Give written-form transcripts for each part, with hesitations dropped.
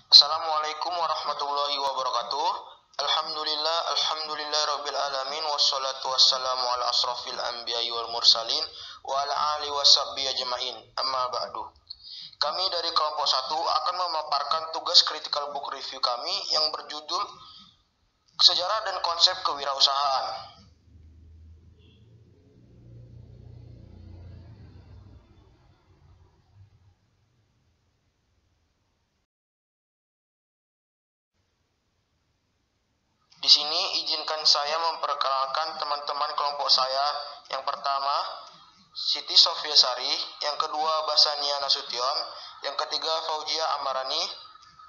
Assalamualaikum warahmatullahi wabarakatuh. Alhamdulillah rabbil alamin wassalatu wassalamu ala asrafil anbiya'i wal mursalin wa ala alihi washabbihi ajmain. Amma ba'du. Kami dari kelompok 1 akan memaparkan tugas critical book review kami yang berjudul Sejarah dan Konsep Kewirausahaan. Di sini izinkan saya memperkenalkan teman-teman kelompok saya. Yang pertama, Siti Sofia Sari, yang kedua Basania Nasution, yang ketiga Fauzia Amarani,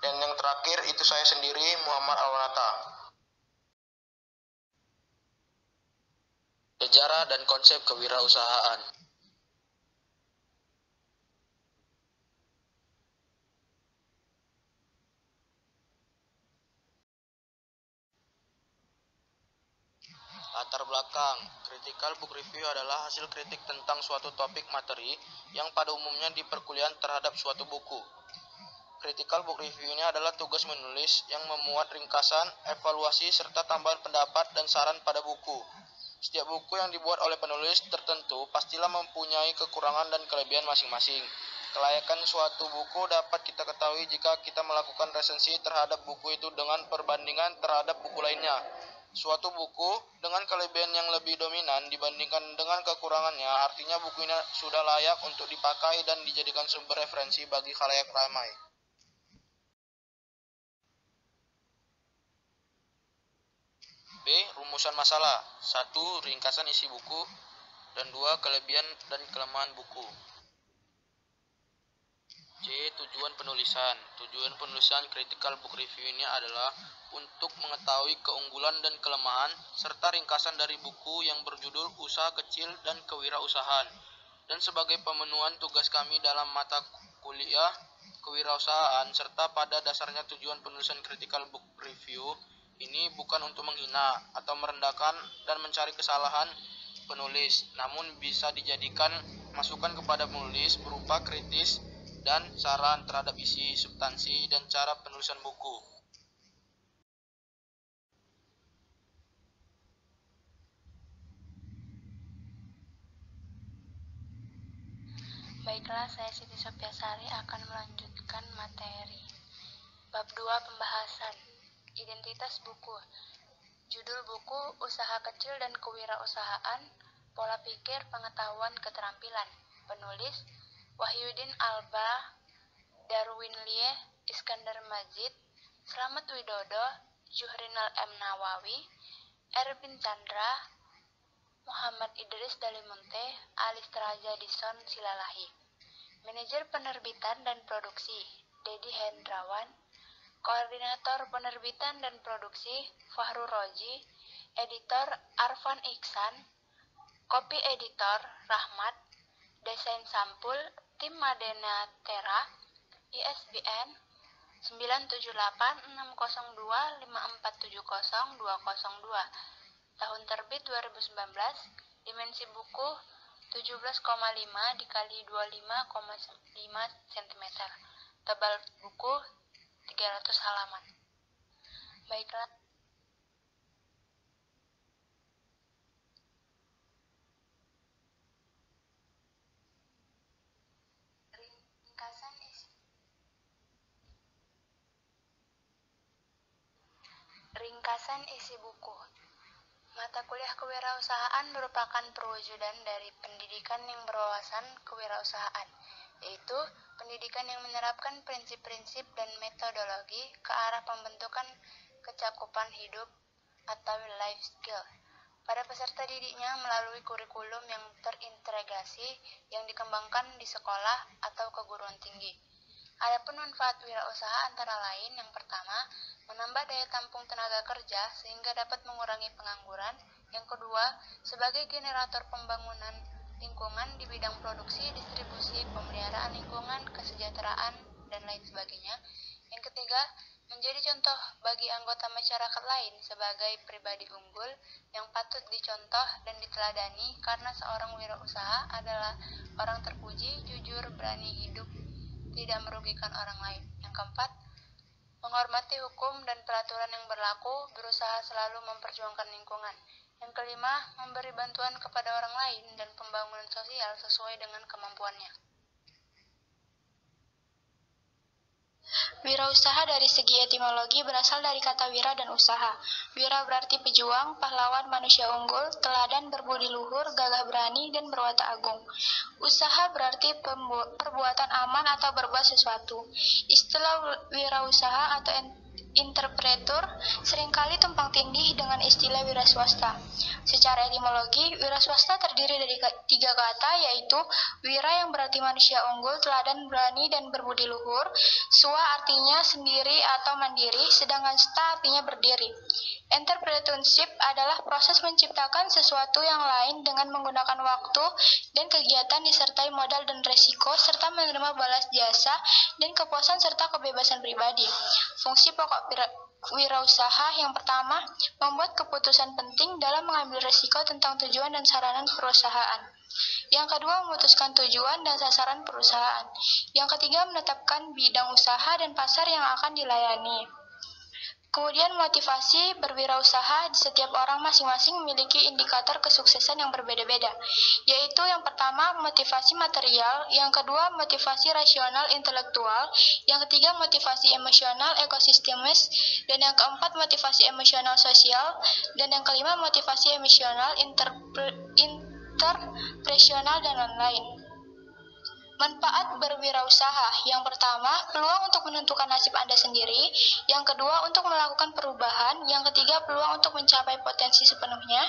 dan yang terakhir itu saya sendiri, Muhammad Alwanata. Sejarah dan konsep kewirausahaan. Latar belakang, critical book review adalah hasil kritik tentang suatu topik materi yang pada umumnya di perkuliahan terhadap suatu buku. Critical book review ini adalah tugas menulis yang memuat ringkasan, evaluasi, serta tambahan pendapat dan saran pada buku. Setiap buku yang dibuat oleh penulis tertentu pastilah mempunyai kekurangan dan kelebihan masing-masing. Kelayakan suatu buku dapat kita ketahui jika kita melakukan resensi terhadap buku itu dengan perbandingan terhadap buku lainnya. Suatu buku dengan kelebihan yang lebih dominan dibandingkan dengan kekurangannya, artinya buku ini sudah layak untuk dipakai dan dijadikan sumber referensi bagi khalayak ramai. B. Rumusan masalah. 1. Ringkasan isi buku. Dan 2. Kelebihan dan kelemahan buku. C. Tujuan penulisan. Tujuan penulisan critical book review ini adalah untuk mengetahui keunggulan dan kelemahan serta ringkasan dari buku yang berjudul Usaha Kecil dan Kewirausahaan, dan sebagai pemenuhan tugas kami dalam mata kuliah kewirausahaan. Serta pada dasarnya tujuan penulisan critical book review ini bukan untuk menghina atau merendahkan dan mencari kesalahan penulis, namun bisa dijadikan masukan kepada penulis berupa kritis dan saran terhadap isi, substansi, dan cara penulisan buku. Baiklah, saya Siti Sofia Sari akan melanjutkan materi. Bab 2 Pembahasan. Identitas buku. Judul buku Usaha Kecil dan Kewirausahaan, Pola Pikir, Pengetahuan, Keterampilan. Penulis Wahyudin Alba, Darwin Lie, Iskandar Majid, Slamet Widodo, Juhrinal M. Nawawi, Erwin Chandra, Muhammad Idris Dalimunte, Alistraja Dison Silalahi. Manajer Penerbitan dan Produksi Dedi Hendrawan, Koordinator Penerbitan dan Produksi Fahru Roji, Editor Arfan Iksan, Copy Editor Rahmat, Desain Sampul Tim Madena Tera, ISBN 9786025470202, tahun terbit 2019, dimensi buku 17,5 dikali 25,5 cm, tebal buku 300 halaman. Baiklah. Ringkasan isi buku. Mata kuliah kewirausahaan merupakan perwujudan dari pendidikan yang berwawasan kewirausahaan, yaitu pendidikan yang menerapkan prinsip-prinsip dan metodologi ke arah pembentukan kecakupan hidup atau life skill pada peserta didiknya melalui kurikulum yang terintegrasi yang dikembangkan di sekolah atau keguruan tinggi. Adapun manfaat wirausaha antara lain, yang pertama, menambah daya tampung tenaga kerja sehingga dapat mengurangi pengangguran. Yang kedua, sebagai generator pembangunan lingkungan di bidang produksi, distribusi, pemeliharaan lingkungan, kesejahteraan, dan lain sebagainya. Yang ketiga, menjadi contoh bagi anggota masyarakat lain sebagai pribadi unggul yang patut dicontoh dan diteladani karena seorang wirausaha adalah orang terpuji, jujur, berani hidup, tidak merugikan orang lain. Yang keempat, menghormati hukum dan peraturan yang berlaku, berusaha selalu memperjuangkan lingkungan. Yang kelima, memberi bantuan kepada orang lain dan pembangunan sosial sesuai dengan kemampuannya. Wirausaha dari segi etimologi berasal dari kata wira dan usaha. Wira berarti pejuang, pahlawan, manusia unggul, teladan, berbudi luhur, gagah berani, dan berwatak agung. Usaha berarti perbuatan aman atau berbuat sesuatu. Istilah wirausaha atau interpretur seringkali tumpang tindih dengan istilah wira swasta. Secara etimologi, wira swasta terdiri dari 3 kata, yaitu wira yang berarti manusia unggul, teladan, berani, dan berbudi luhur. Swa artinya sendiri atau mandiri, sedangkan sta artinya berdiri. Entrepreneurship adalah proses menciptakan sesuatu yang lain dengan menggunakan waktu dan kegiatan disertai modal dan resiko, serta menerima balas jasa dan kepuasan serta kebebasan pribadi. Fungsi pokok wirausaha yang pertama, membuat keputusan penting dalam mengambil resiko tentang tujuan dan sarana perusahaan. Yang kedua, memutuskan tujuan dan sasaran perusahaan. Yang ketiga, menetapkan bidang usaha dan pasar yang akan dilayani. Kemudian motivasi berwirausaha di setiap orang masing-masing memiliki indikator kesuksesan yang berbeda-beda, yaitu yang pertama motivasi material, yang kedua motivasi rasional intelektual, yang ketiga motivasi emosional ekosistemis, dan yang keempat motivasi emosional sosial, dan yang kelima motivasi emosional interpersonal dan lain-lain. Manfaat berwirausaha. Yang pertama, peluang untuk menentukan nasib Anda sendiri. Yang kedua, untuk melakukan perubahan. Yang ketiga, peluang untuk mencapai potensi sepenuhnya.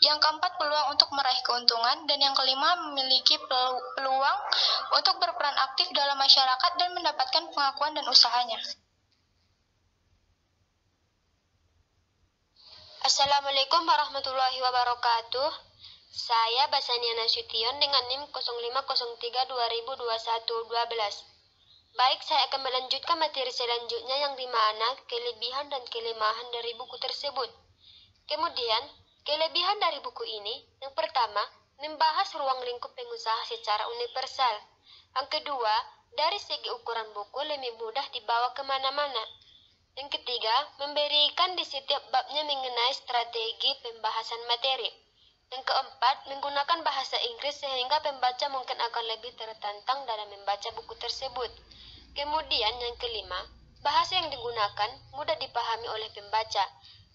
Yang keempat, peluang untuk meraih keuntungan. Dan yang kelima, memiliki peluang untuk berperan aktif dalam masyarakat dan mendapatkan pengakuan dan usahanya. Assalamualaikum warahmatullahi wabarakatuh. Saya Basania Nasution dengan NIM 0503-2021-12. Baik, saya akan melanjutkan materi selanjutnya yang dimana kelebihan dan kelemahan dari buku tersebut. Kemudian, kelebihan dari buku ini, yang pertama, membahas ruang lingkup pengusaha secara universal. Yang kedua, dari segi ukuran buku lebih mudah dibawa kemana-mana. Yang ketiga, memberikan di setiap babnya mengenai strategi pembahasan materi. Yang keempat, menggunakan bahasa Inggris sehingga pembaca mungkin akan lebih tertantang dalam membaca buku tersebut. Kemudian yang kelima, bahasa yang digunakan mudah dipahami oleh pembaca.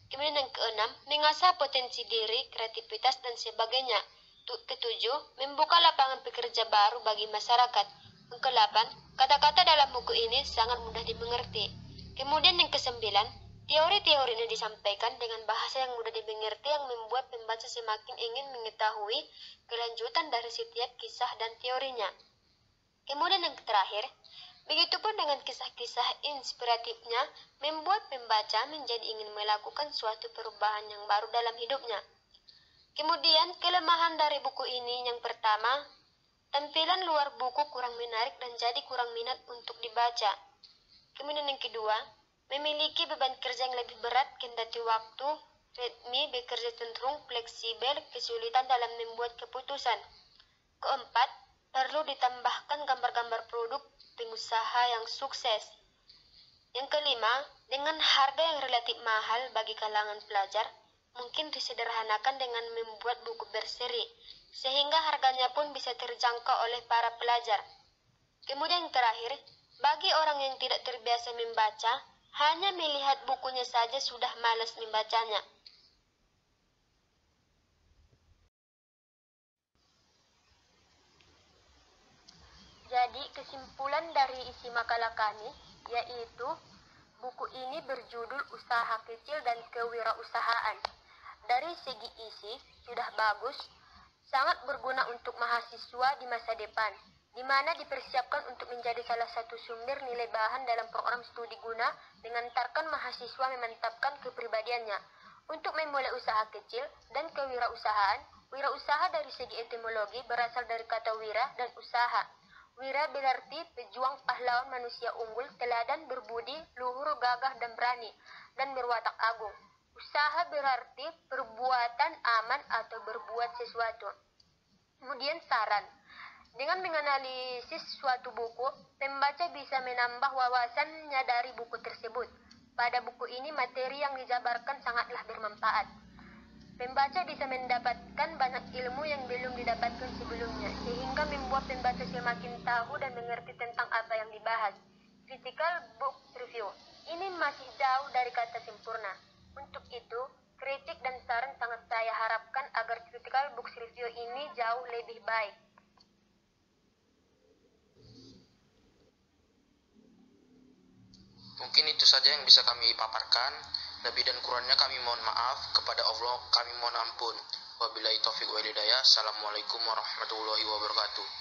Kemudian yang keenam, mengasah potensi diri, kreativitas, dan sebagainya. Ketujuh, membuka lapangan pekerja baru bagi masyarakat. Yang kedelapan, kata-kata dalam buku ini sangat mudah dimengerti. Kemudian yang kesembilan, teori-teori ini disampaikan dengan bahasa yang mudah dimengerti yang membuat pembaca semakin ingin mengetahui kelanjutan dari setiap kisah dan teorinya. Kemudian yang terakhir, begitupun dengan kisah-kisah inspiratifnya membuat pembaca menjadi ingin melakukan suatu perubahan yang baru dalam hidupnya. Kemudian kelemahan dari buku ini yang pertama, tampilan luar buku kurang menarik dan jadi kurang minat untuk dibaca. Kemudian yang kedua, memiliki beban kerja yang lebih berat kendati waktu, ritme bekerja cenderung fleksibel, kesulitan dalam membuat keputusan. Keempat, perlu ditambahkan gambar-gambar produk pengusaha yang sukses. Yang kelima, dengan harga yang relatif mahal bagi kalangan pelajar, mungkin disederhanakan dengan membuat buku berseri, sehingga harganya pun bisa terjangkau oleh para pelajar. Kemudian yang terakhir, bagi orang yang tidak terbiasa membaca, hanya melihat bukunya saja sudah malas membacanya. Jadi kesimpulan dari isi makalah kami yaitu buku ini berjudul Usaha Kecil dan Kewirausahaan. Dari segi isi sudah bagus, sangat berguna untuk mahasiswa di masa depan, di mana dipersiapkan untuk menjadi salah satu sumber nilai bahan dalam program studi guna mengantarkan mahasiswa memantapkan kepribadiannya untuk memulai usaha kecil dan kewirausahaan. Wirausaha dari segi etimologi berasal dari kata wira dan usaha. Wira berarti pejuang, pahlawan, manusia unggul, teladan, berbudi, luhur, gagah, dan berani, dan berwatak agung. Usaha berarti perbuatan aman atau berbuat sesuatu. Kemudian saran. Dengan menganalisis suatu buku, pembaca bisa menambah wawasannya dari buku tersebut. Pada buku ini, materi yang dijabarkan sangatlah bermanfaat. Pembaca bisa mendapatkan banyak ilmu yang belum didapatkan sebelumnya, sehingga membuat pembaca semakin tahu dan mengerti tentang apa yang dibahas. Critical Book Review. Ini masih jauh dari kata sempurna. Untuk itu, kritik dan saran sangat saya harapkan agar Critical Book Review ini jauh lebih baik. Mungkin itu saja yang bisa kami paparkan. Lebih dan kurangnya kami mohon maaf. Kepada Allah kami mohon ampun. Wabillahi taufiq wal hidayah. Assalamualaikum warahmatullahi wabarakatuh.